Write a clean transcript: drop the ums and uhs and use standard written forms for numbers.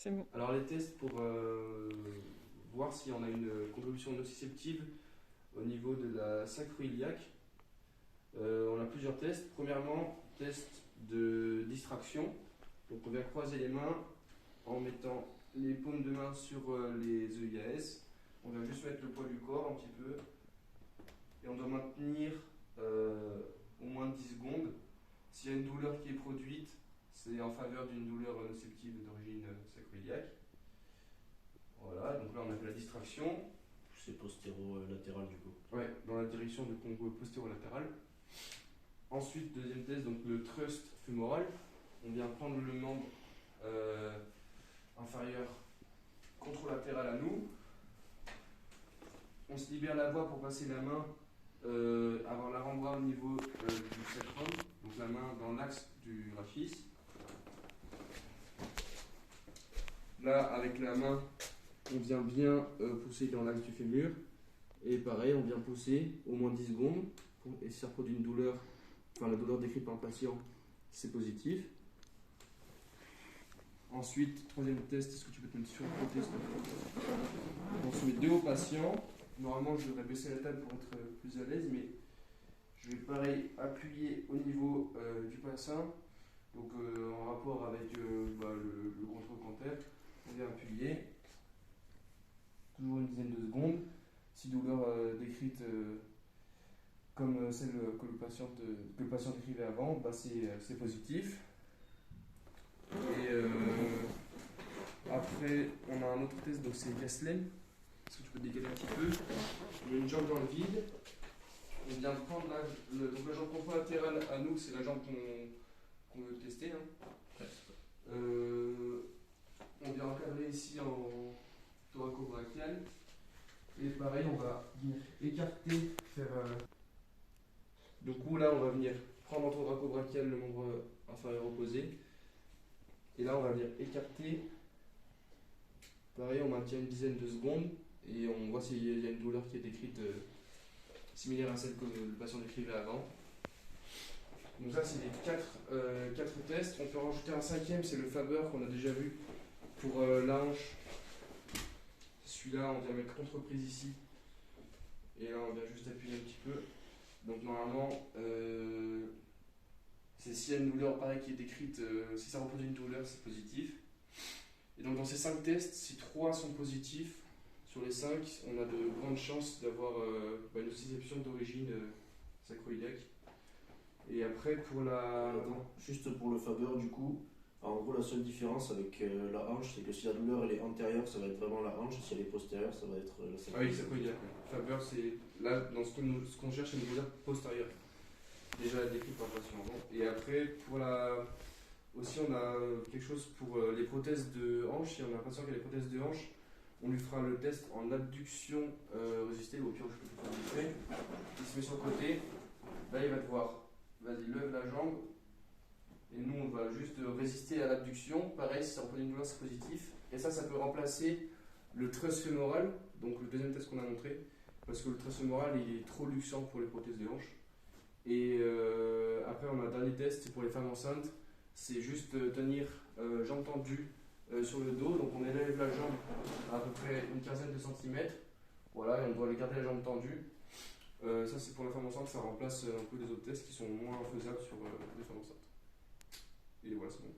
C'est bon. Alors les tests pour voir si on a une contribution nociceptive au niveau de la sacro-iliaque. On a plusieurs tests. Premièrement, test de distraction. Donc on vient croiser les mains en mettant les paumes de main sur les EIAS. On vient juste mettre le poids du corps un petit peu. Et on doit maintenir au moins 10 secondes. S'il y a une douleur qui est produite, c'est en faveur d'une douleur nociceptive d'origine sacro-iliaque. Voilà, donc là on a fait la distraction. C'est postéro-latéral du coup. Ouais, dans la direction du congo postéro-latéral. Ensuite, deuxième test, donc le thrust fémoral. On vient prendre le membre inférieur controlatéral à nous. On se libère la voie pour passer la main avant l'avant-bras au niveau du sacrum, donc la main dans l'axe du rachis. Là, avec la main, on vient bien pousser dans l'axe du fémur. Et pareil, on vient pousser au moins 10 secondes. Et si ça produit une douleur, enfin la douleur décrite par le patient, c'est positif. Ensuite, troisième test, est-ce que tu peux te mettre sur le côté s'il te plaît? On se met deux au patient. Normalement, je devrais baisser la table pour être plus à l'aise, mais je vais pareil appuyer au niveau du bassin, donc en rapport avec le contrôle cantaire. On vient appuyer, toujours une dizaine de secondes. Si douleur décrite comme celle que le patient décrivait avant, bah c'est positif. Et après, on a un autre test, donc c'est Gaslen. Est-ce que tu peux te décaler un petit peu? On met une jambe dans le vide. On vient prendre donc la jambe contralatérale à nous, c'est la jambe qu'on veut tester. Hein. On vient encadrer ici en thoraco-brachial. Et pareil, on va venir écarter, faire. Du coup, là, on va venir prendre en thoraco-brachial le membre inférieur opposé. Et là, on va venir écarter. Pareil, on maintient une dizaine de secondes et on voit s'il y a une douleur qui est décrite similaire à celle que le patient décrivait avant. Donc ça, c'est les quatre tests. On peut en rajouter un cinquième, c'est le Faber qu'on a déjà vu pour la hanche. Celui-là, on vient mettre contre-prise ici. Et là, on vient juste appuyer un petit peu. Donc normalement, c'est s'il y a une douleur pareil qui est décrite, si ça reproduit une douleur, c'est positif. Et donc dans ces 5 tests, si 3 sont positifs, sur les 5, on a de grandes chances d'avoir une nociception d'origine sacro-iliaque. Et après, pour la... Juste pour le Faber du coup, en gros la seule différence avec la hanche, c'est que si la douleur elle est antérieure, ça va être vraiment la hanche, si elle est postérieure, ça va être la sacro-iliaque. Ah oui, sacro-iliaque. Faber, c'est là, dans ce qu'on cherche, c'est une douleur postérieure. Déjà décrit par le patient avant. Et après, pour la... Aussi, on a quelque chose pour les prothèses de hanche. Si on a un patient qui a des prothèses de hanche, on lui fera le test en abduction résistée, ou au pire, je peux tout faire vite fait. Il se met sur le côté. Là, il va devoir, vas-y, lève la jambe. Et nous, on va juste résister à l'abduction. Pareil, si ça reproduit une douleur, c'est positif. Et ça peut remplacer le thrust fémoral, donc le deuxième test qu'on a montré. Parce que le thrust fémoral, il est trop luxant pour les prothèses de hanche. Et après, on a un dernier test, c'est pour les femmes enceintes. C'est juste tenir jambes tendues sur le dos. Donc on élève la jambe à peu près une quinzaine de centimètres. Voilà, et on doit garder la jambe tendue. Ça c'est pour la femme enceinte, ça remplace un peu les autres tests qui sont moins faisables sur les femmes enceintes. Et voilà, c'est bon.